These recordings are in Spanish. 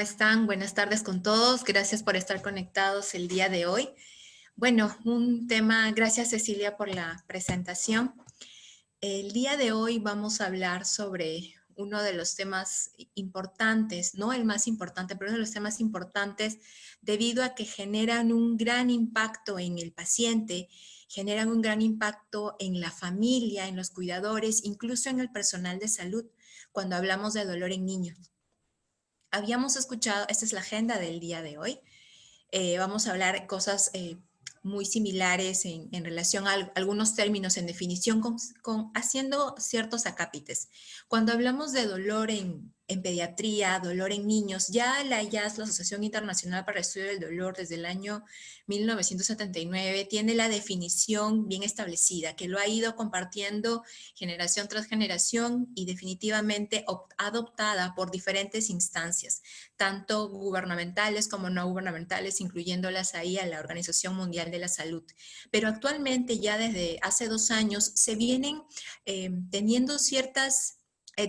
¿Cómo están? Buenas tardes con todos. Gracias por estar conectados el día de hoy. Bueno, un tema, gracias Cecilia por la presentación. El día de hoy vamos a hablar sobre uno de los temas importantes, no el más importante, pero uno de los temas importantes debido a que generan un gran impacto en el paciente, generan un gran impacto en la familia, en los cuidadores, incluso en el personal de salud, cuando hablamos de dolor en niños. Habíamos escuchado, esta es la agenda del día de hoy, vamos a hablar cosas muy similares en relación a algunos términos en definición, haciendo ciertos acápites. Cuando hablamos de dolor en pediatría, dolor en niños, ya la IAS, la Asociación Internacional para el Estudio del Dolor, desde el año 1979, tiene la definición bien establecida, que lo ha ido compartiendo generación tras generación y definitivamente adoptada por diferentes instancias, tanto gubernamentales como no gubernamentales, incluyéndolas ahí a la Organización Mundial de la Salud. Pero actualmente, ya desde hace 2 años, se vienen teniendo ciertas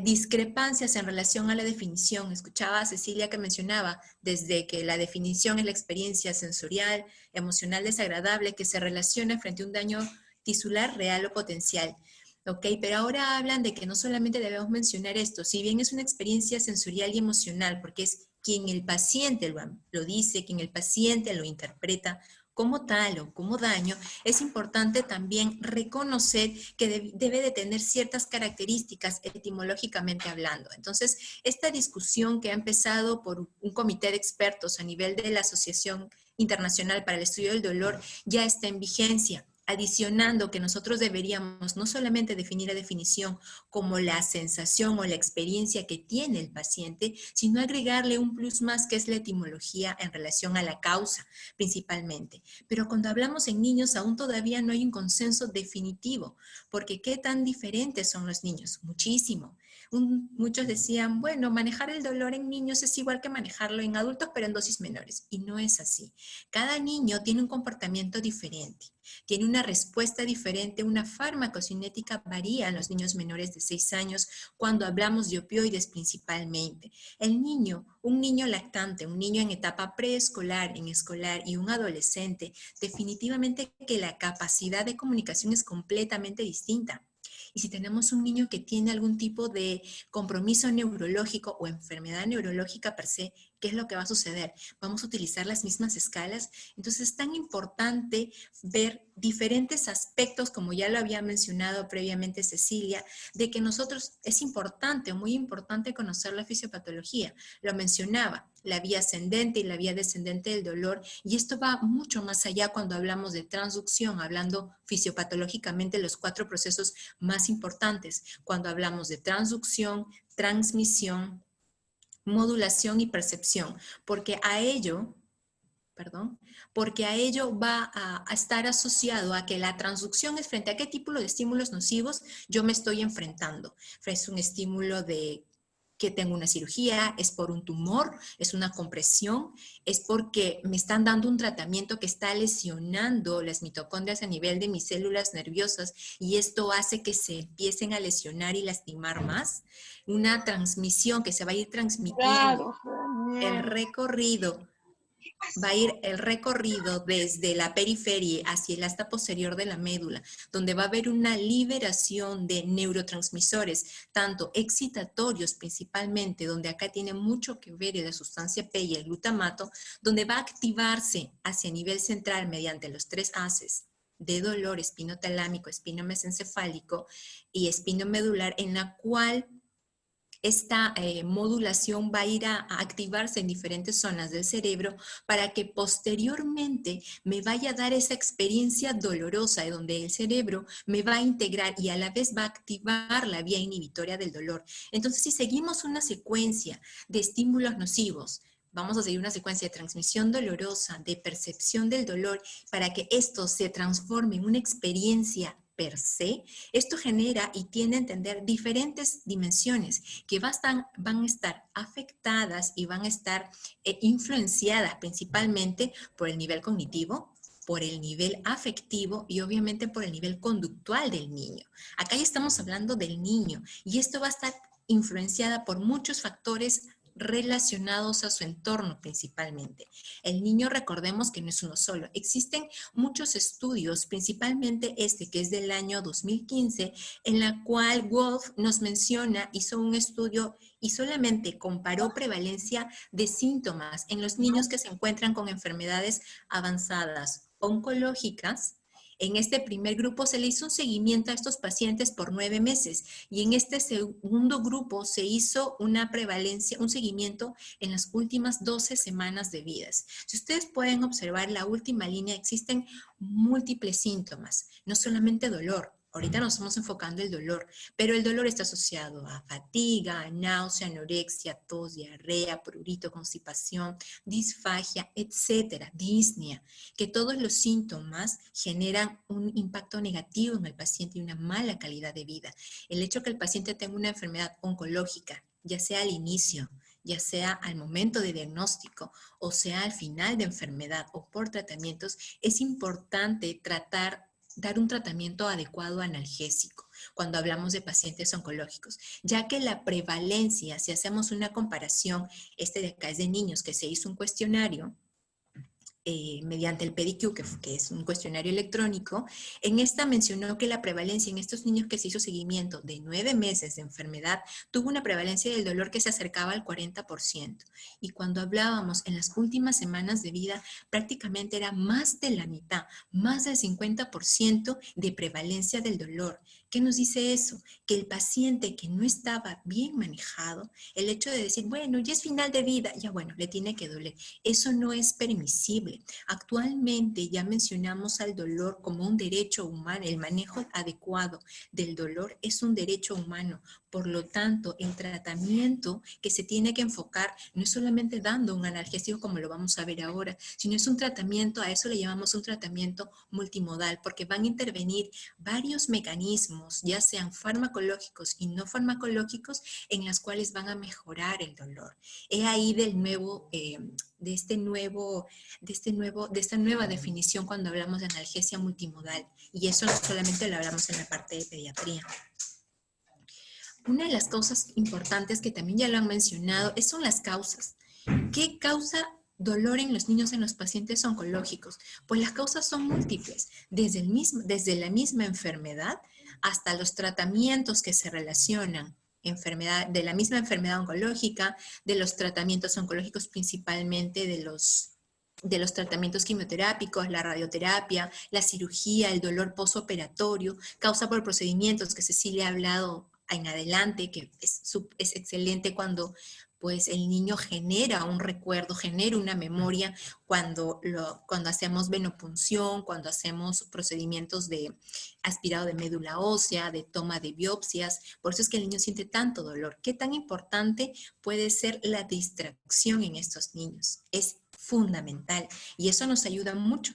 discrepancias en relación a la definición. Escuchaba a Cecilia que mencionaba desde que la definición es la experiencia sensorial, emocional desagradable que se relaciona frente a un daño tisular real o potencial. Ok, pero ahora hablan de que no solamente debemos mencionar esto, si bien es una experiencia sensorial y emocional, porque es quien el paciente lo dice, quien el paciente lo interpreta como tal o como daño, es importante también reconocer que debe de tener ciertas características etimológicamente hablando. Entonces, esta discusión que ha empezado por un comité de expertos a nivel de la Asociación Internacional para el Estudio del Dolor ya está en vigencia, adicionando que nosotros deberíamos no solamente definir la definición como la sensación o la experiencia que tiene el paciente, sino agregarle un plus más que es la etimología en relación a la causa principalmente. Pero cuando hablamos en niños aún todavía no hay un consenso definitivo, porque ¿qué tan diferentes son los niños? Muchísimo. Muchos decían, bueno, manejar el dolor en niños es igual que manejarlo en adultos, pero en dosis menores. Y no es así. Cada niño tiene un comportamiento diferente, tiene una respuesta diferente, una farmacocinética varía en los niños menores de 6 años cuando hablamos de opioides principalmente. El niño, un niño lactante, un niño en etapa preescolar, en escolar y un adolescente, definitivamente que la capacidad de comunicación es completamente distinta. Y si tenemos un niño que tiene algún tipo de compromiso neurológico o enfermedad neurológica per se, ¿qué es lo que va a suceder? Vamos a utilizar las mismas escalas. Entonces es tan importante ver diferentes aspectos, como ya lo había mencionado previamente Cecilia, de que nosotros es importante, muy importante conocer la fisiopatología. Lo mencionaba, la vía ascendente y la vía descendente del dolor, y esto va mucho más allá cuando hablamos de transducción, hablando fisiopatológicamente los 4 procesos más importantes, cuando hablamos de transducción, transmisión, modulación y percepción, porque a ello va a estar asociado a que la transducción es frente a qué tipo de estímulos nocivos yo me estoy enfrentando. Es un estímulo de que tengo una cirugía, es por un tumor, es una compresión, es porque me están dando un tratamiento que está lesionando las mitocondrias a nivel de mis células nerviosas y esto hace que se empiecen a lesionar y lastimar más. Una transmisión que se va a ir transmitiendo, Claro, el bien. recorrido va a ir el recorrido desde la periferia hacia el asta posterior de la médula, donde va a haber una liberación de neurotransmisores, tanto excitatorios principalmente, donde acá tiene mucho que ver la sustancia P y el glutamato, donde va a activarse hacia nivel central mediante los 3 haces de dolor espinotalámico, espinomesencefálico y espinomedular, en la cual esta modulación va a ir a activarse en diferentes zonas del cerebro para que posteriormente me vaya a dar esa experiencia dolorosa de donde el cerebro me va a integrar y a la vez va a activar la vía inhibitoria del dolor. Entonces, si seguimos una secuencia de estímulos nocivos, vamos a seguir una secuencia de transmisión dolorosa, de percepción del dolor, para que esto se transforme en una experiencia per se, esto genera y tiene a entender diferentes dimensiones que van a estar afectadas y van a estar influenciadas principalmente por el nivel cognitivo, por el nivel afectivo y obviamente por el nivel conductual del niño. Acá ya estamos hablando del niño y esto va a estar influenciada por muchos factores relacionados a su entorno principalmente. El niño, recordemos que no es uno solo. Existen muchos estudios, principalmente este que es del año 2015, en la cual Wolf nos menciona, hizo un estudio y solamente comparó prevalencia de síntomas en los niños que se encuentran con enfermedades avanzadas oncológicas. En este primer grupo se le hizo un seguimiento a estos pacientes por 9 meses y en este segundo grupo se hizo una prevalencia, un seguimiento en las últimas 12 semanas de vidas. Si ustedes pueden observar la última línea, existen múltiples síntomas, no solamente dolor. Ahorita nos estamos enfocando en el dolor, pero el dolor está asociado a fatiga, náusea, anorexia, tos, diarrea, prurito, constipación, disfagia, etcétera, disnea, que todos los síntomas generan un impacto negativo en el paciente y una mala calidad de vida. El hecho que el paciente tenga una enfermedad oncológica, ya sea al inicio, ya sea al momento de diagnóstico, o sea al final de enfermedad o por tratamientos, es importante dar un tratamiento adecuado analgésico cuando hablamos de pacientes oncológicos, ya que la prevalencia, si hacemos una comparación, este de acá es de niños que se hizo un cuestionario, mediante el PEDIQ, que es un cuestionario electrónico, en esta mencionó que la prevalencia en estos niños que se hizo seguimiento de 9 meses de enfermedad tuvo una prevalencia del dolor que se acercaba al 40%. Y cuando hablábamos en las últimas semanas de vida, prácticamente era más de la mitad, más del 50% de prevalencia del dolor. ¿Qué nos dice eso? Que el paciente que no estaba bien manejado, el hecho de decir, bueno, ya es final de vida, ya bueno, le tiene que doler. Eso no es permisible. Actualmente ya mencionamos al dolor como un derecho humano. El manejo adecuado del dolor es un derecho humano. Por lo tanto, el tratamiento que se tiene que enfocar no es solamente dando un analgésico como lo vamos a ver ahora, sino es un tratamiento, a eso le llamamos un tratamiento multimodal, porque van a intervenir varios mecanismos, ya sean farmacológicos y no farmacológicos, en las cuales van a mejorar el dolor. Es ahí del nuevo, de esta nueva definición cuando hablamos de analgesia multimodal. Y eso no solamente lo hablamos en la parte de pediatría. Una de las causas importantes que también ya lo han mencionado son las causas. ¿Qué causa dolor en los niños, en los pacientes oncológicos? Pues las causas son múltiples, desde la misma enfermedad hasta los tratamientos que se relacionan de la misma enfermedad oncológica, de los tratamientos oncológicos principalmente de los tratamientos quimioterápicos, la radioterapia, la cirugía, el dolor postoperatorio, causa por procedimientos que Cecilia ha hablado en adelante, que es excelente cuando pues el niño genera un recuerdo, genera una memoria cuando hacemos venopunción, cuando hacemos procedimientos de aspirado de médula ósea, de toma de biopsias. Por eso es que el niño siente tanto dolor. ¿Qué tan importante puede ser la distracción en estos niños? Es fundamental y eso nos ayuda mucho.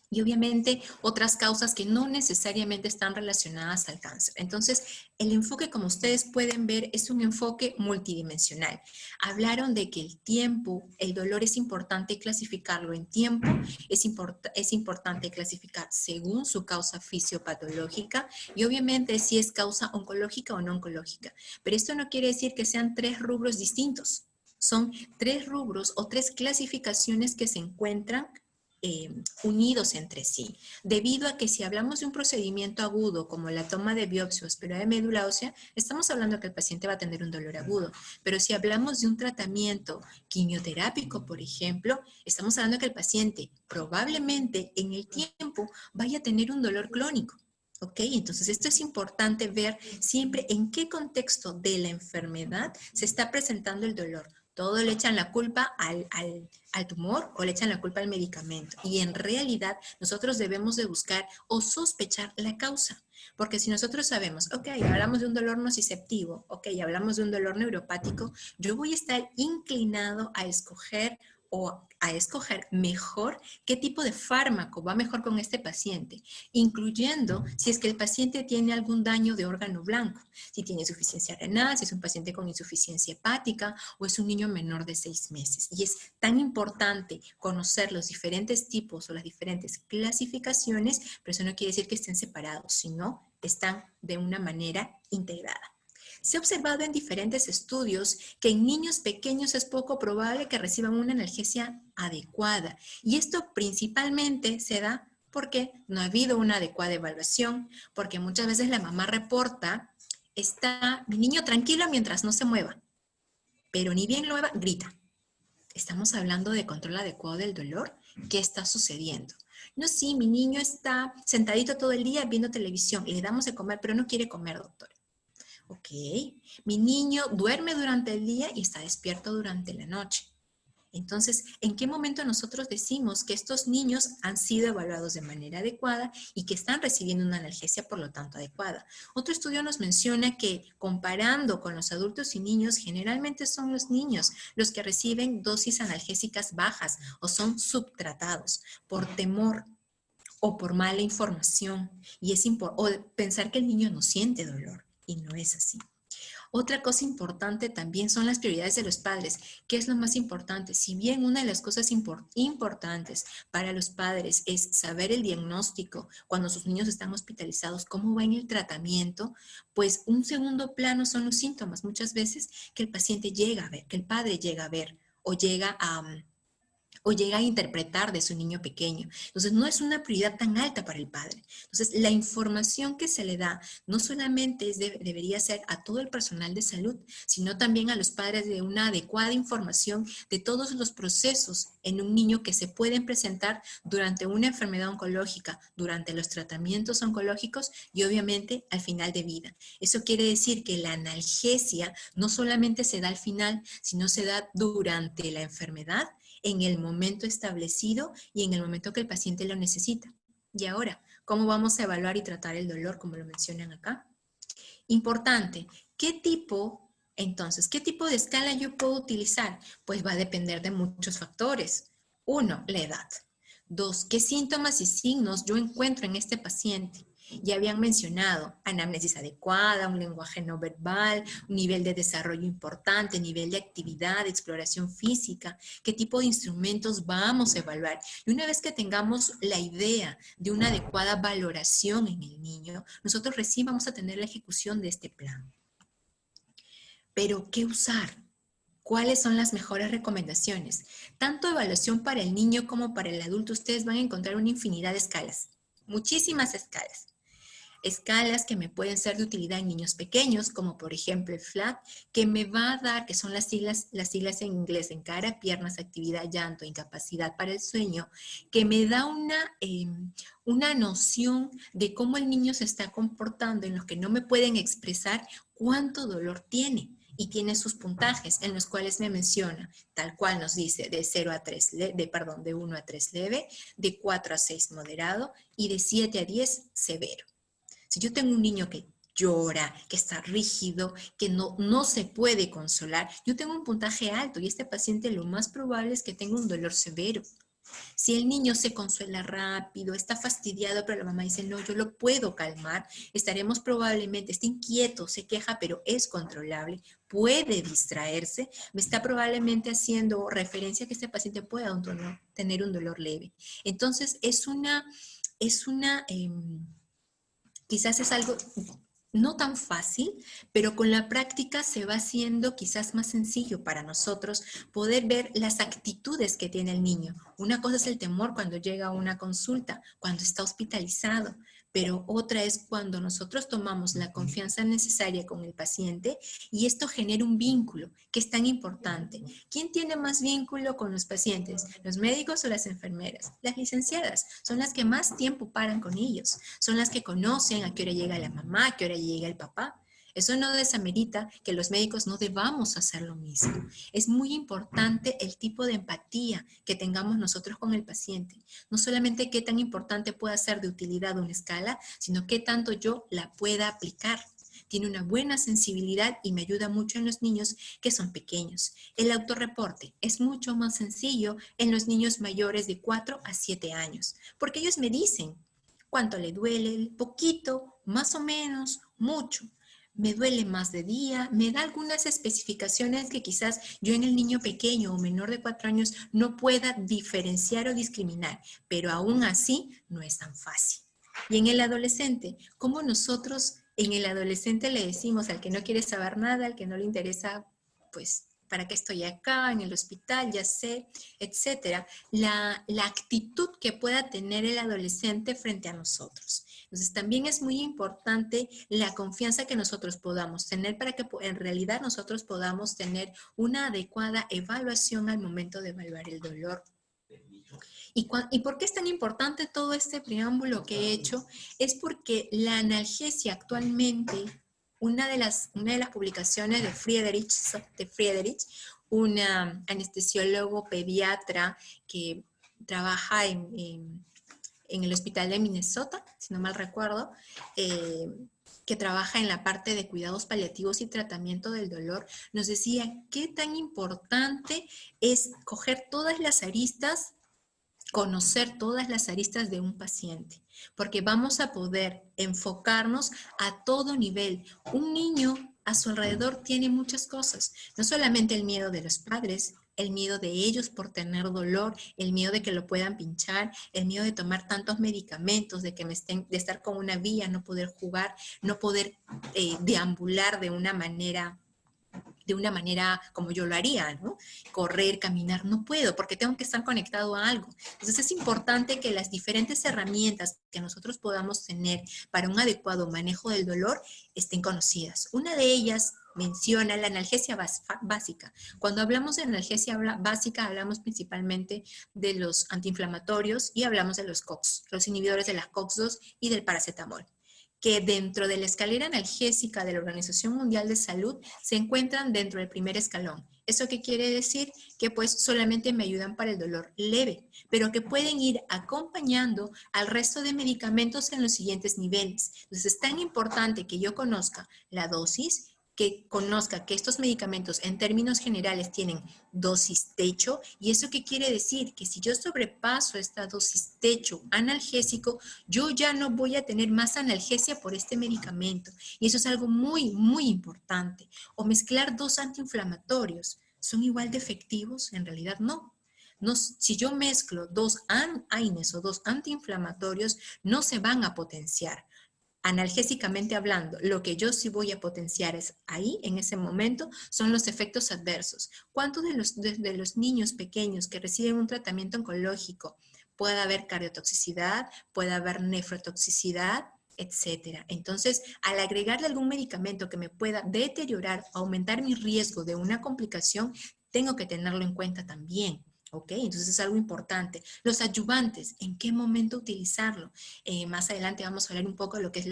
Y obviamente otras causas que no necesariamente están relacionadas al cáncer. Entonces, el enfoque, como ustedes pueden ver, es un enfoque multidimensional. Hablaron de que el tiempo, el dolor es importante clasificarlo en tiempo, es importante clasificar según su causa fisiopatológica y obviamente si es causa oncológica o no oncológica. Pero esto no quiere decir que sean 3 rubros distintos. Son 3 rubros o 3 clasificaciones que se encuentran unidos entre sí, debido a que si hablamos de un procedimiento agudo como la toma de biopsia o aspirado de médula ósea, estamos hablando que el paciente va a tener un dolor agudo, pero si hablamos de un tratamiento quimioterápico, por ejemplo, estamos hablando que el paciente probablemente en el tiempo vaya a tener un dolor crónico. ¿Ok? Entonces esto es importante ver siempre en qué contexto de la enfermedad se está presentando el dolor. Todo le echan la culpa al tumor o le echan la culpa al medicamento. Y en realidad nosotros debemos de buscar o sospechar la causa. Porque si nosotros sabemos, ok, hablamos de un dolor nociceptivo, ok, hablamos de un dolor neuropático, yo voy a estar inclinado a escoger mejor qué tipo de fármaco va mejor con este paciente, incluyendo si es que el paciente tiene algún daño de órgano blanco, si tiene insuficiencia renal, si es un paciente con insuficiencia hepática o es un niño menor de 6 meses. Y es tan importante conocer los diferentes tipos o las diferentes clasificaciones, pero eso no quiere decir que estén separados, sino están de una manera integrada. Se ha observado en diferentes estudios que en niños pequeños es poco probable que reciban una analgesia adecuada. Y esto principalmente se da porque no ha habido una adecuada evaluación, porque muchas veces la mamá reporta, está mi niño tranquilo mientras no se mueva, pero ni bien lo mueva, grita. ¿Estamos hablando de control adecuado del dolor? ¿Qué está sucediendo? No, sí, mi niño está sentadito todo el día viendo televisión, le damos de comer, pero no quiere comer, doctor. Ok, mi niño duerme durante el día y está despierto durante la noche. Entonces, ¿en qué momento nosotros decimos que estos niños han sido evaluados de manera adecuada y que están recibiendo una analgesia, por lo tanto, adecuada? Otro estudio nos menciona que comparando con los adultos y niños, generalmente son los niños los que reciben dosis analgésicas bajas o son subtratados por temor o por mala información o pensar que el niño no siente dolor y no es así. Otra cosa importante también son las prioridades de los padres. ¿Qué es lo más importante? Si bien una de las cosas importantes para los padres es saber el diagnóstico cuando sus niños están hospitalizados, cómo va en el tratamiento, pues un segundo plano son los síntomas. Muchas veces que el paciente llega a ver, que el padre llega a ver o llega a interpretar de su niño pequeño. Entonces, no es una prioridad tan alta para el padre. Entonces, la información que se le da no solamente debería ser a todo el personal de salud, sino también a los padres de una adecuada información de todos los procesos en un niño que se pueden presentar durante una enfermedad oncológica, durante los tratamientos oncológicos y obviamente al final de vida. Eso quiere decir que la analgesia no solamente se da al final, sino se da durante la enfermedad, en el momento establecido y en el momento que el paciente lo necesita. Y ahora, ¿cómo vamos a evaluar y tratar el dolor, como lo mencionan acá? Importante, ¿qué tipo de escala yo puedo utilizar? Pues va a depender de muchos factores. 1, la edad. 2, ¿qué síntomas y signos yo encuentro en este paciente? Ya habían mencionado anamnesis adecuada, un lenguaje no verbal, un nivel de desarrollo importante, nivel de actividad, de exploración física, qué tipo de instrumentos vamos a evaluar. Y una vez que tengamos la idea de una adecuada valoración en el niño, nosotros recién vamos a tener la ejecución de este plan. Pero, ¿qué usar? ¿Cuáles son las mejores recomendaciones? Tanto evaluación para el niño como para el adulto, ustedes van a encontrar una infinidad de escalas, muchísimas escalas. Escalas que me pueden ser de utilidad en niños pequeños, como por ejemplo el FLAT, que me va a dar, que son las siglas en inglés, en cara, piernas, actividad, llanto, incapacidad para el sueño, que me da una noción de cómo el niño se está comportando, en los que no me pueden expresar cuánto dolor tiene. Y tiene sus puntajes en los cuales me menciona, tal cual nos dice, de 1 a 3 leve, de 4 a 6 moderado y de 7 a 10 severo. Si yo tengo un niño que llora, que está rígido, que no se puede consolar, yo tengo un puntaje alto y este paciente lo más probable es que tenga un dolor severo. Si el niño se consuela rápido, está fastidiado, pero la mamá dice, no, yo lo puedo calmar, estaremos probablemente, está inquieto, se queja, pero es controlable, puede distraerse, me está probablemente haciendo referencia a que este paciente pueda tener un dolor leve. Entonces, quizás es algo no tan fácil, pero con la práctica se va haciendo quizás más sencillo para nosotros poder ver las actitudes que tiene el niño. Una cosa es el temor cuando llega a una consulta, cuando está hospitalizado, pero otra es cuando nosotros tomamos la confianza necesaria con el paciente y esto genera un vínculo que es tan importante. ¿Quién tiene más vínculo con los pacientes? ¿Los médicos o las enfermeras? Las licenciadas son las que más tiempo paran con ellos, son las que conocen a qué hora llega la mamá, a qué hora llega el papá. Eso no desamerita que los médicos no debamos hacer lo mismo. Es muy importante el tipo de empatía que tengamos nosotros con el paciente. No solamente qué tan importante pueda ser de utilidad una escala, sino qué tanto yo la pueda aplicar. Tiene una buena sensibilidad y me ayuda mucho en los niños que son pequeños. El autorreporte es mucho más sencillo en los niños mayores de 4 a 7 años, porque ellos me dicen cuánto le duele, poquito, más o menos, mucho. Me duele más de día, me da algunas especificaciones que quizás yo en el niño pequeño o menor de 4 años no pueda diferenciar o discriminar, pero aún así no es tan fácil. Y en el adolescente, ¿cómo nosotros En el adolescente le decimos al que no quiere saber nada, al que no le interesa, pues, ¿para qué estoy acá, en el hospital? Ya sé, etcétera. La actitud que pueda tener el adolescente frente a nosotros. Entonces, también es muy importante la confianza que nosotros podamos tener para que en realidad nosotros podamos tener una adecuada evaluación al momento de evaluar el dolor. ¿Y por qué es tan importante todo este preámbulo que he hecho? Es porque la analgesia actualmente, una de las publicaciones de Friedrich, un anestesiólogo pediatra que trabaja en el hospital de Minnesota, si no mal recuerdo, que trabaja en la parte de cuidados paliativos y tratamiento del dolor, nos decía qué tan importante es coger todas las aristas, conocer todas las aristas de un paciente, porque vamos a poder enfocarnos a todo nivel. Un niño a su alrededor tiene muchas cosas, no solamente el miedo de los padres, el miedo de ellos por tener dolor, el miedo de que lo puedan pinchar, el miedo de tomar tantos medicamentos, de que de estar con una vía, no poder jugar, no poder deambular de una manera como yo lo haría, ¿no? Correr, caminar, no puedo porque tengo que estar conectado a algo. Entonces es importante que las diferentes herramientas que nosotros podamos tener para un adecuado manejo del dolor estén conocidas. Una de ellas menciona la analgesia básica. Cuando hablamos de analgesia básica, hablamos principalmente de los antiinflamatorios y hablamos de los COX, los inhibidores de las COX-2 y del paracetamol, que dentro de la escalera analgésica de la Organización Mundial de Salud se encuentran dentro del primer escalón. ¿Eso qué quiere decir? Que pues solamente me ayudan para el dolor leve, pero que pueden ir acompañando al resto de medicamentos en los siguientes niveles. Entonces es tan importante que yo conozca la dosis, que conozca que estos medicamentos en términos generales tienen dosis techo. ¿Y eso qué quiere decir? Que si yo sobrepaso esta dosis techo analgésico, yo ya no voy a tener más analgesia por este medicamento. Y eso es algo muy, muy importante. O mezclar dos antiinflamatorios. ¿Son igual de efectivos? En realidad no. No, si yo mezclo dos AINES o dos antiinflamatorios, no se van a potenciar. Analgésicamente hablando, lo que yo sí voy a potenciar es ahí, en ese momento, son los efectos adversos. ¿Cuántos de los niños pequeños que reciben un tratamiento oncológico puede haber cardiotoxicidad, puede haber nefrotoxicidad, etcétera? Entonces, al agregarle algún medicamento que me pueda deteriorar, aumentar mi riesgo de una complicación, tengo que tenerlo en cuenta también. ¿Ok? Entonces es algo importante. Los adyuvantes, ¿en qué momento utilizarlo? Más adelante vamos a hablar un poco de lo que es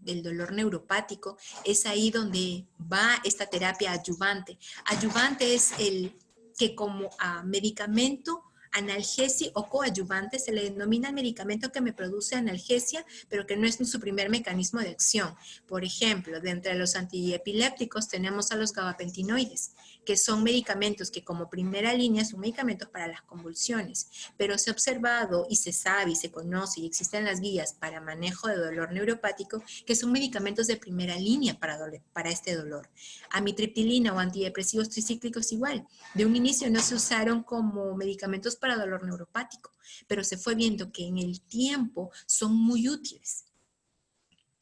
el dolor neuropático. Es ahí donde va esta terapia adyuvante. Adyuvante es el que como medicamento analgésico o coadyuvante se le denomina el medicamento que me produce analgesia, pero que no es su primer mecanismo de acción. Por ejemplo, de entre los antiepilépticos tenemos a los gabapentinoides, que son medicamentos que como primera línea son medicamentos para las convulsiones, pero se ha observado y se sabe y se conoce y existen las guías para manejo de dolor neuropático que son medicamentos de primera línea para este dolor. Amitriptilina o antidepresivos tricíclicos igual. De un inicio no se usaron como medicamentos para dolor neuropático, pero se fue viendo que en el tiempo son muy útiles.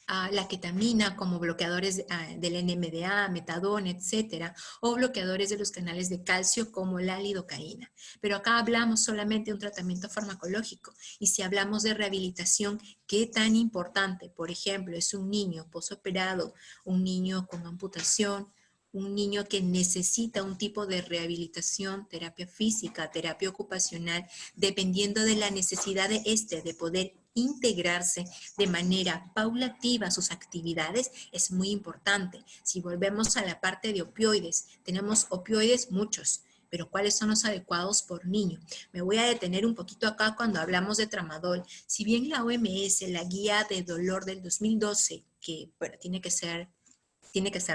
La ketamina como bloqueadores del NMDA, metadona, etcétera, o bloqueadores de los canales de calcio como la lidocaína. Pero acá hablamos solamente de un tratamiento farmacológico, y si hablamos de rehabilitación, ¿qué tan importante? Por ejemplo, es un niño posoperado, un niño con amputación, un niño que necesita un tipo de rehabilitación, terapia física, terapia ocupacional, dependiendo de la necesidad de poder integrarse de manera paulativa a sus actividades, es muy importante. Si volvemos a la parte de opioides, tenemos opioides muchos, pero ¿cuáles son los adecuados por niño? Me voy a detener un poquito acá cuando hablamos de tramadol. Si bien la OMS, la guía de dolor del 2012, que bueno, tiene que ser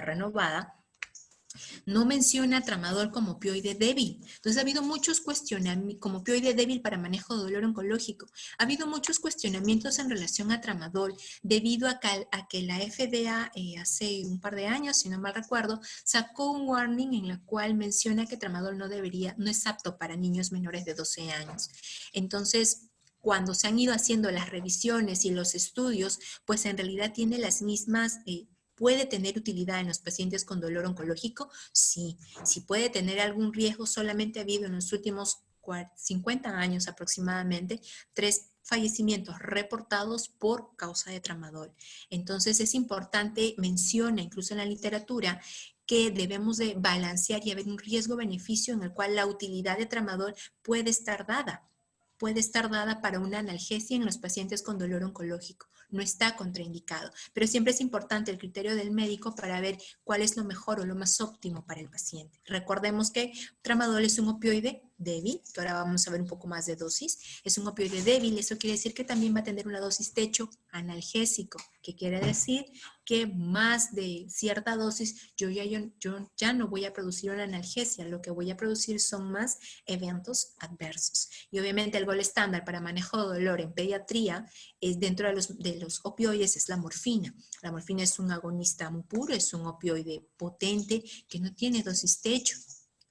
renovada, no menciona tramadol como opioide débil. Entonces ha habido muchos cuestionamientos, como opioide débil para manejo de dolor oncológico. Ha habido muchos cuestionamientos en relación a tramadol debido a que la FDA hace un par de años, si no mal recuerdo, sacó un warning en la cual menciona que tramadol no es apto para niños menores de 12 años. Entonces, cuando se han ido haciendo las revisiones y los estudios, pues en realidad tiene las mismas, ¿puede tener utilidad en los pacientes con dolor oncológico? Sí. Si puede tener algún riesgo, solamente ha habido en los últimos 50 años aproximadamente 3 fallecimientos reportados por causa de tramadol. Entonces es importante, menciona incluso en la literatura, que debemos de balancear y haber un riesgo-beneficio en el cual la utilidad de tramadol puede estar dada para una analgesia en los pacientes con dolor oncológico. No está contraindicado, pero siempre es importante el criterio del médico para ver cuál es lo mejor o lo más óptimo para el paciente. Recordemos que tramadol es un opioide débil, que ahora vamos a ver un poco más de dosis. Es un opioide débil, eso quiere decir que también va a tener una dosis techo analgésico, que quiere decir que más de cierta dosis yo ya no voy a producir una analgesia, lo que voy a producir son más eventos adversos. Y obviamente el gol estándar para manejo de dolor en pediatría es dentro de los opioides es la morfina. La morfina es un agonista muy puro, es un opioide potente que no tiene dosis techo.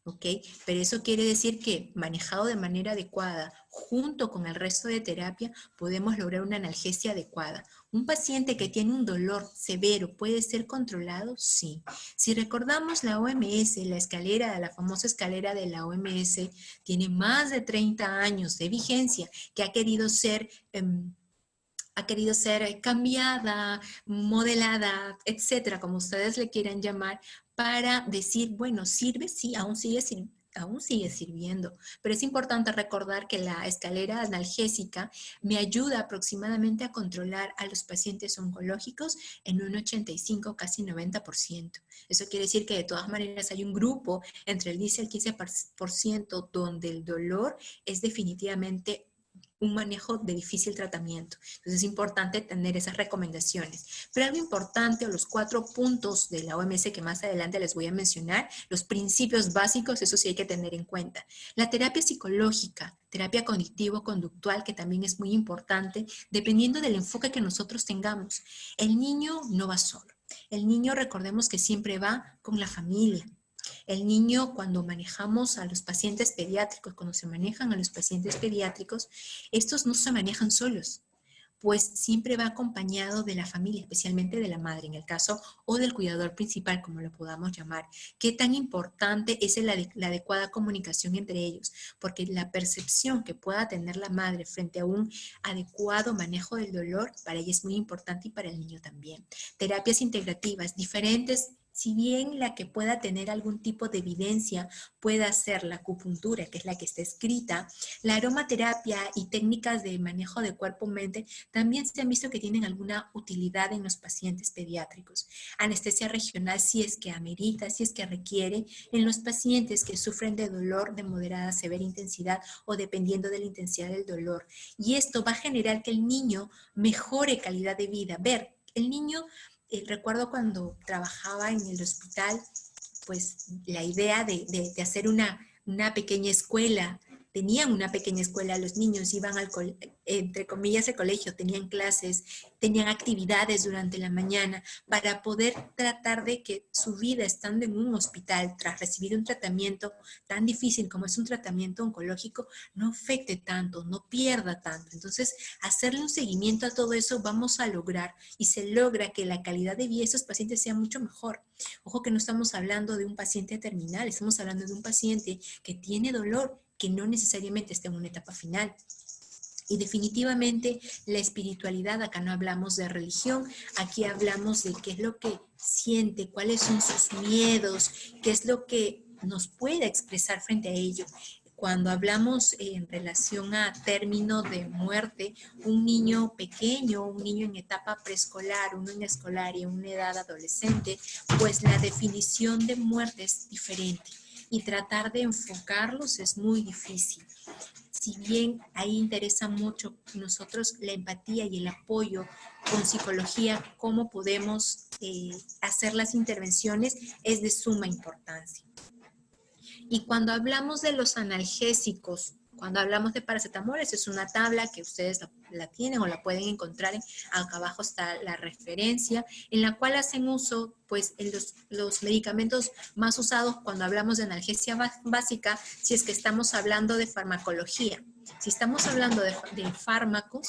¿Ok? Pero eso quiere decir que manejado de manera adecuada, junto con el resto de terapia, podemos lograr una analgesia adecuada. ¿Un paciente que tiene un dolor severo puede ser controlado? Sí. Si recordamos la OMS, la famosa escalera de la OMS, tiene más de 30 años de vigencia, que ha querido ser cambiada, modelada, etcétera, como ustedes le quieran llamar, para decir, bueno, ¿sirve? Sí, aún sigue sirviendo, pero es importante recordar que la escalera analgésica me ayuda aproximadamente a controlar a los pacientes oncológicos en un 85, casi 90%. Eso quiere decir que de todas maneras hay un grupo entre el 10 y el 15% donde el dolor es definitivamente un manejo de difícil tratamiento. Entonces es importante tener esas recomendaciones. Pero algo importante, o los 4 puntos de la OMS que más adelante les voy a mencionar, los principios básicos, eso sí hay que tener en cuenta. La terapia psicológica, terapia cognitivo-conductual, que también es muy importante, dependiendo del enfoque que nosotros tengamos. El niño no va solo. El niño, recordemos que siempre va con la familia. El niño, cuando manejamos a los pacientes pediátricos, cuando se manejan a los pacientes pediátricos, estos no se manejan solos, pues siempre va acompañado de la familia, especialmente de la madre en el caso, o del cuidador principal, como lo podamos llamar. ¿Qué tan importante es la adecuada comunicación entre ellos? Porque la percepción que pueda tener la madre frente a un adecuado manejo del dolor, para ella es muy importante y para el niño también. Terapias integrativas, diferentes. Si bien la que pueda tener algún tipo de evidencia pueda ser la acupuntura, que es la que está escrita, la aromaterapia y técnicas de manejo de cuerpo-mente también se han visto que tienen alguna utilidad en los pacientes pediátricos. Anestesia regional si es que amerita, si es que requiere, en los pacientes que sufren de dolor de moderada a severa intensidad o dependiendo de la intensidad del dolor. Y esto va a generar que el niño mejore calidad de vida. Ver, el niño, recuerdo cuando trabajaba en el hospital, pues la idea de hacer una pequeña escuela. Tenían una pequeña escuela, los niños iban entre comillas, al colegio, tenían clases, tenían actividades durante la mañana para poder tratar de que su vida estando en un hospital tras recibir un tratamiento tan difícil como es un tratamiento oncológico no afecte tanto, no pierda tanto. Entonces, hacerle un seguimiento a todo eso vamos a lograr y se logra que la calidad de vida de esos pacientes sea mucho mejor. Ojo que no estamos hablando de un paciente terminal, estamos hablando de un paciente que tiene dolor, que no necesariamente está en una etapa final. Y definitivamente la espiritualidad, acá no hablamos de religión, aquí hablamos de qué es lo que siente, cuáles son sus miedos, qué es lo que nos puede expresar frente a ello. Cuando hablamos en relación a término de muerte, un niño pequeño, un niño en etapa preescolar, uno en escolar y en una edad adolescente, pues la definición de muerte es diferente y tratar de enfocarlos es muy difícil. Si bien ahí interesa mucho nosotros la empatía y el apoyo con psicología, cómo podemos hacer las intervenciones, es de suma importancia. Y cuando hablamos de los analgésicos, cuando hablamos de paracetamol, esa es una tabla que ustedes la tienen o la pueden encontrar. Acá abajo está la referencia, en la cual hacen uso, pues, en los medicamentos más usados cuando hablamos de analgesia básica, si es que estamos hablando de farmacología. Si estamos hablando de fármacos,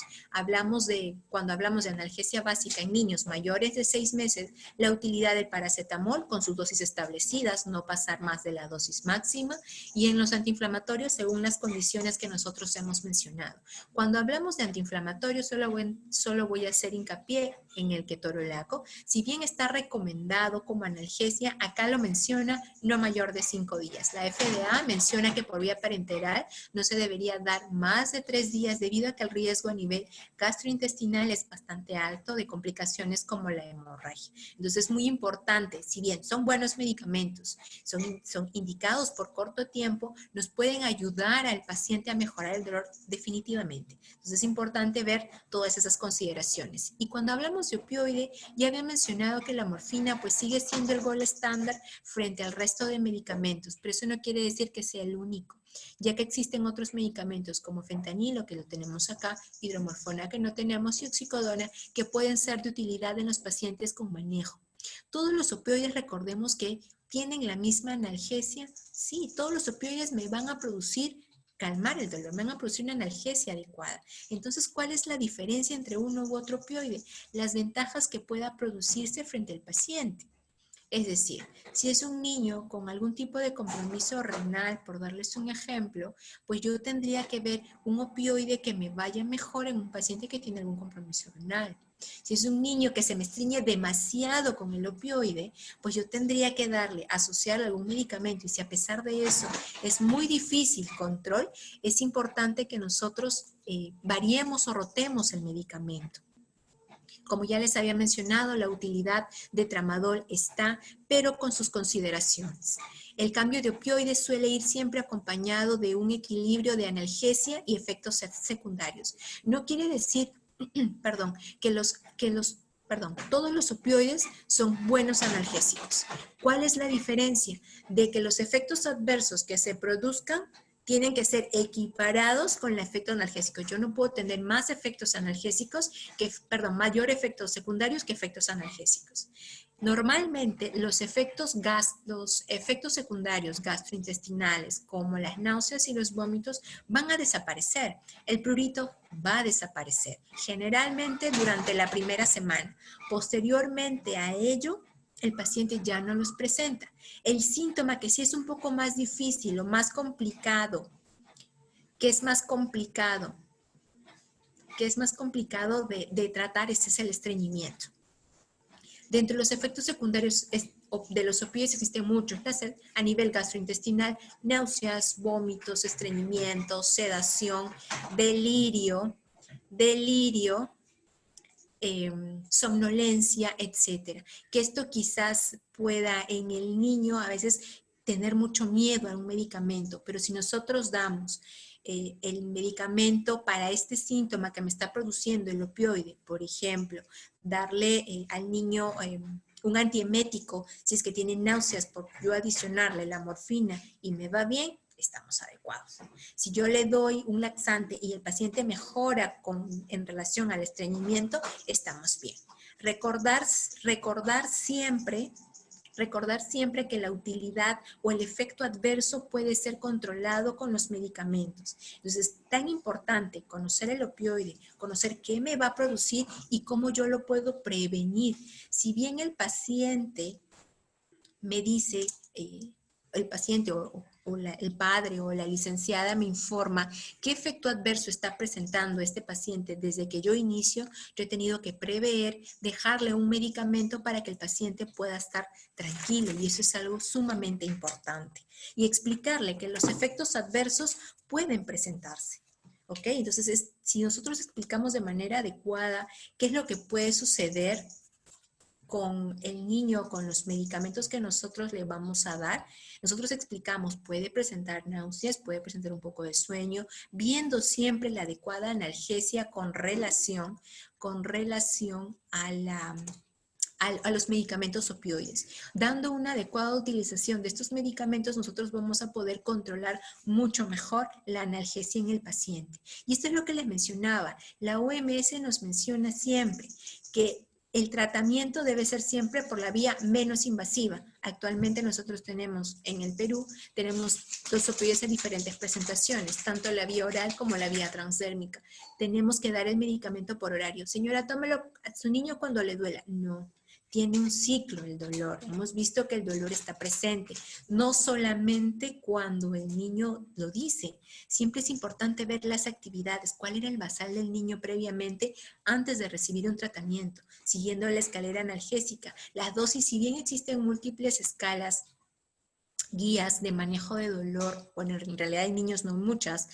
cuando hablamos de analgesia básica en niños mayores de 6 meses, la utilidad del paracetamol con sus dosis establecidas, no pasar más de la dosis máxima, y en los antiinflamatorios según las condiciones que nosotros hemos mencionado. Cuando hablamos de antiinflamatorios, solo voy a hacer hincapié en el ketorolaco. Si bien está recomendado como analgesia, acá lo menciona no mayor de 5 días. La FDA menciona que por vía parenteral no se debería dar más de 3 días debido a que el riesgo a nivel gastrointestinal es bastante alto de complicaciones como la hemorragia. Entonces es muy importante, si bien son buenos medicamentos, son indicados por corto tiempo, nos pueden ayudar al paciente a mejorar el dolor definitivamente. Entonces es importante ver todas esas consideraciones. Y cuando hablamos de opioide, ya había mencionado que la morfina pues sigue siendo el gold estándar frente al resto de medicamentos, pero eso no quiere decir que sea el único, ya que existen otros medicamentos como fentanilo, que lo tenemos acá, hidromorfona, que no tenemos, y oxicodona, que pueden ser de utilidad en los pacientes con manejo. Todos los opioides, recordemos que tienen la misma analgesia. Sí, todos los opioides me van a producir calmar el dolor, me van a producir una analgesia adecuada. Entonces, ¿cuál es la diferencia entre uno u otro opioide? Las ventajas que pueda producirse frente al paciente. Es decir, si es un niño con algún tipo de compromiso renal, por darles un ejemplo, pues yo tendría que ver un opioide que me vaya mejor en un paciente que tiene algún compromiso renal. Si es un niño que se me estriñe demasiado con el opioide, pues yo tendría que asociar algún medicamento. Y si a pesar de eso es muy difícil control, es importante que nosotros variemos o rotemos el medicamento. Como ya les había mencionado, la utilidad de tramadol está, pero con sus consideraciones. El cambio de opioides suele ir siempre acompañado de un equilibrio de analgesia y efectos secundarios. No quiere decir, perdón, todos los opioides son buenos analgésicos. ¿Cuál es la diferencia? De que los efectos adversos que se produzcan tienen que ser equiparados con el efecto analgésico. Yo no puedo tener más efectos analgésicos mayor efectos secundarios que efectos analgésicos. Normalmente los efectos secundarios gastrointestinales, como las náuseas y los vómitos, van a desaparecer. El prurito va a desaparecer, generalmente durante la primera semana. Posteriormente a ello, el paciente ya no los presenta. El síntoma que sí es un poco más difícil o más complicado, que es más complicado de tratar, este es el estreñimiento. Dentro de los efectos secundarios de los opioides existen muchos, a nivel gastrointestinal, náuseas, vómitos, estreñimiento, sedación, delirio, somnolencia, etcétera. Que esto quizás pueda en el niño a veces tener mucho miedo a un medicamento, pero si nosotros damos el medicamento para este síntoma que me está produciendo el opioide, por ejemplo, darle al niño un antiemético, si es que tiene náuseas, por yo adicionarle la morfina y me va bien, estamos adecuados. Si yo le doy un laxante y el paciente mejora en relación al estreñimiento, estamos bien. Recordar siempre que la utilidad o el efecto adverso puede ser controlado con los medicamentos. Entonces, es tan importante conocer el opioide, conocer qué me va a producir y cómo yo lo puedo prevenir. Si bien el paciente me dice, el paciente el padre o la licenciada me informa qué efecto adverso está presentando este paciente desde que yo inicio, yo he tenido que prever, dejarle un medicamento para que el paciente pueda estar tranquilo, y eso es algo sumamente importante. Y explicarle que los efectos adversos pueden presentarse. ¿Ok? Entonces, si nosotros explicamos de manera adecuada qué es lo que puede suceder con el niño, con los medicamentos que nosotros le vamos a dar, nosotros explicamos, puede presentar náuseas, puede presentar un poco de sueño, viendo siempre la adecuada analgesia con relación a los medicamentos opioides. Dando una adecuada utilización de estos medicamentos, nosotros vamos a poder controlar mucho mejor la analgesia en el paciente. Y esto es lo que les mencionaba. La OMS nos menciona siempre que El tratamiento debe ser siempre por la vía menos invasiva. Actualmente nosotros tenemos en el Perú, tenemos los opioides en diferentes presentaciones, tanto la vía oral como la vía transdérmica. Tenemos que dar el medicamento por horario. Señora, tómelo a su niño cuando le duela. No, tiene un ciclo el dolor. Hemos visto que el dolor está presente, no solamente cuando el niño lo dice. Siempre es importante ver las actividades, cuál era el basal del niño previamente antes de recibir un tratamiento, siguiendo la escalera analgésica. Las dosis, si bien existen múltiples escalas, guías de manejo de dolor, bueno, en realidad hay niños no muchas,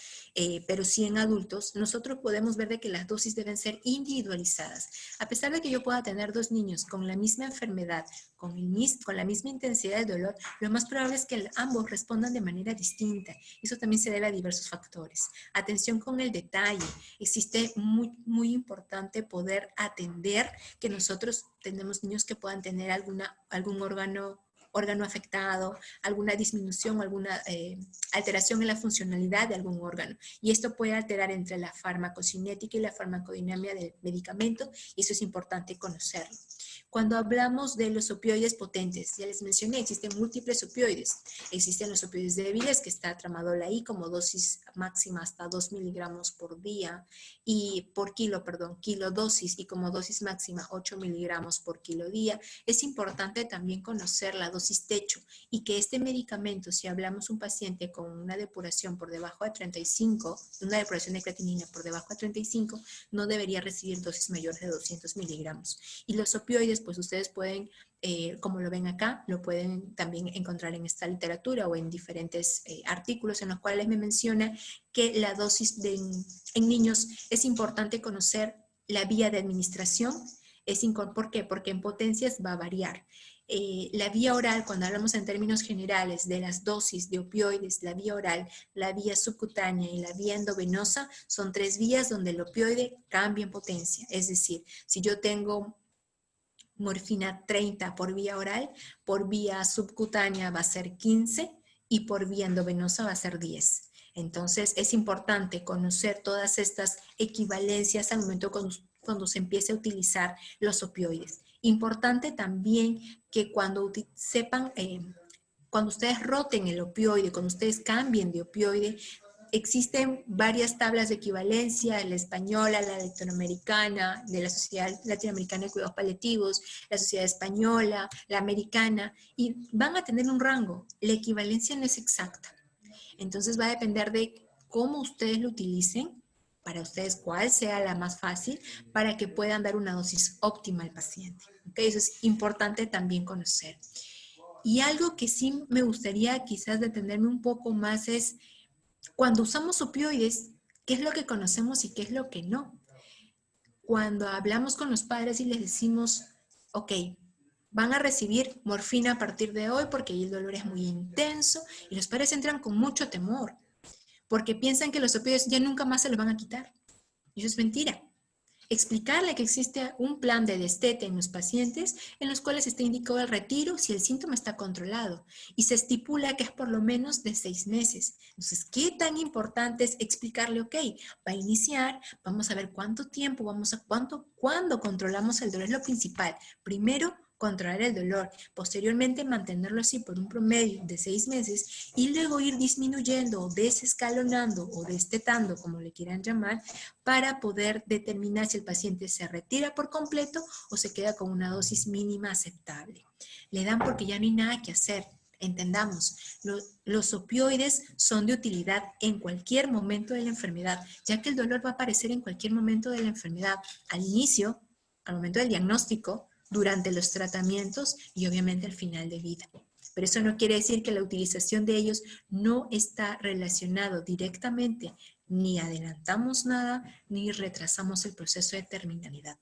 pero sí en adultos, nosotros podemos ver de que las dosis deben ser individualizadas. A pesar de que yo pueda tener dos niños con la misma enfermedad, con la misma intensidad de dolor, lo más probable es que ambos respondan de manera distinta. Eso también se debe a diversos factores. Atención con el detalle. Existe muy importante poder atender que nosotros tenemos niños que puedan tener algún órgano afectado, alguna disminución, alguna alteración en la funcionalidad de algún órgano. Y esto puede alterar entre la farmacocinética y la farmacodinámica del medicamento, y eso es importante conocerlo. Cuando hablamos de los opioides potentes, ya les mencioné, existen múltiples opioides. Existen los opioides débiles, que está tramadol ahí como dosis máxima hasta 2 miligramos por día, y por kilodosis, y como dosis máxima 8 miligramos por kilo día. Es importante también conocer la dosis techo y que este medicamento, si hablamos un paciente con una depuración por debajo de 35, una depuración de creatinina por debajo de 35, no debería recibir dosis mayores de 200 miligramos. Y los opioides, pues ustedes pueden, como lo ven acá, lo pueden también encontrar en esta literatura o en diferentes artículos en los cuales me menciona que la dosis en niños es importante conocer la vía de administración. ¿Por qué? Porque en potencias va a variar. La vía oral, cuando hablamos en términos generales de las dosis de opioides, la vía oral, la vía subcutánea y la vía endovenosa, son 3 vías donde el opioide cambia en potencia. Es decir, si yo tengo morfina 30 por vía oral, por vía subcutánea va a ser 15 y por vía endovenosa va a ser 10. Entonces es importante conocer todas estas equivalencias al momento cuando se empiece a utilizar los opioides. Importante también que cuando sepan, cuando ustedes roten el opioide, cuando ustedes cambien de opioide, existen varias tablas de equivalencia, la española, la latinoamericana, de la Sociedad Latinoamericana de Cuidados Paliativos, la Sociedad Española, la americana, y van a tener un rango. La equivalencia no es exacta. Entonces va a depender de cómo ustedes lo utilicen, para ustedes cuál sea la más fácil, para que puedan dar una dosis óptima al paciente. ¿Okay? Eso es importante también conocer. Y algo que sí me gustaría quizás detenerme un poco más es cuando usamos opioides, ¿qué es lo que conocemos y qué es lo que no? Cuando hablamos con los padres y les decimos, ok, van a recibir morfina a partir de hoy porque el dolor es muy intenso, y los padres entran con mucho temor porque piensan que los opioides ya nunca más se los van a quitar. Y eso es mentira. Explicarle que existe un plan de destete en los pacientes en los cuales está indicado el retiro si el síntoma está controlado y se estipula que es por lo menos de 6 meses. Entonces, ¿qué tan importante es explicarle, ok, va a iniciar, vamos a ver cuánto tiempo, cuándo controlamos el dolor? Es lo principal. Primero, controlar el dolor, posteriormente mantenerlo así por un promedio de 6 meses y luego ir disminuyendo o desescalonando o destetando, como le quieran llamar, para poder determinar si el paciente se retira por completo o se queda con una dosis mínima aceptable. Le dan porque ya no hay nada que hacer. Entendamos, los opioides son de utilidad en cualquier momento de la enfermedad, ya que el dolor va a aparecer en cualquier momento de la enfermedad, al inicio, al momento del diagnóstico, durante los tratamientos y obviamente al final de vida. Pero eso no quiere decir que la utilización de ellos no está relacionado directamente, ni adelantamos nada, ni retrasamos el proceso de terminalidad.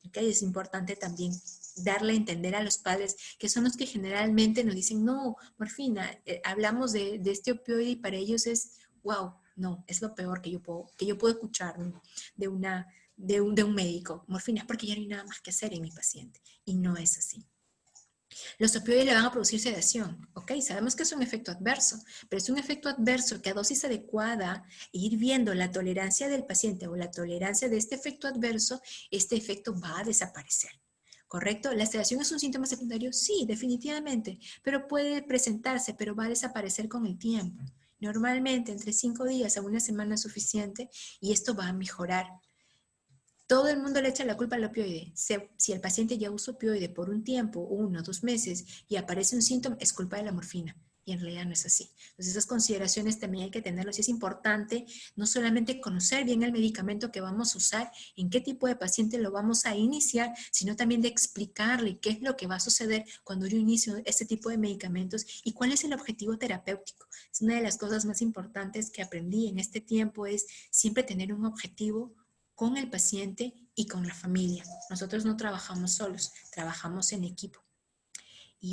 ¿Okay? Es importante también darle a entender a los padres, que son los que generalmente nos dicen, no, morfina, hablamos de este opioide y para ellos es, wow, no, es lo peor que yo puedo escuchar, ¿no? de un médico. Morfina es porque ya no hay nada más que hacer en mi paciente. Y no es así. Los opioides le van a producir sedación, ¿ok? Sabemos que es un efecto adverso, pero es un efecto adverso que a dosis adecuada, ir viendo la tolerancia del paciente o la tolerancia de este efecto adverso, este efecto va a desaparecer. ¿correcto? ¿La sedación es un síntoma secundario? Sí, definitivamente, pero puede presentarse, pero va a desaparecer con el tiempo. Normalmente entre 5 días a una semana es suficiente y esto va a mejorar. Todo el mundo le echa la culpa al opioide. Si el paciente ya usa opioide por un tiempo, 1 o 2 meses, y aparece un síntoma, es culpa de la morfina. Y en realidad no es así. Entonces esas consideraciones también hay que tenerlas y es importante no solamente conocer bien el medicamento que vamos a usar, en qué tipo de paciente lo vamos a iniciar, sino también de explicarle qué es lo que va a suceder cuando yo inicio este tipo de medicamentos y cuál es el objetivo terapéutico. Es una de las cosas más importantes que aprendí en este tiempo, es siempre tener un objetivo con el paciente y con la familia. Nosotros no trabajamos solos, trabajamos en equipo.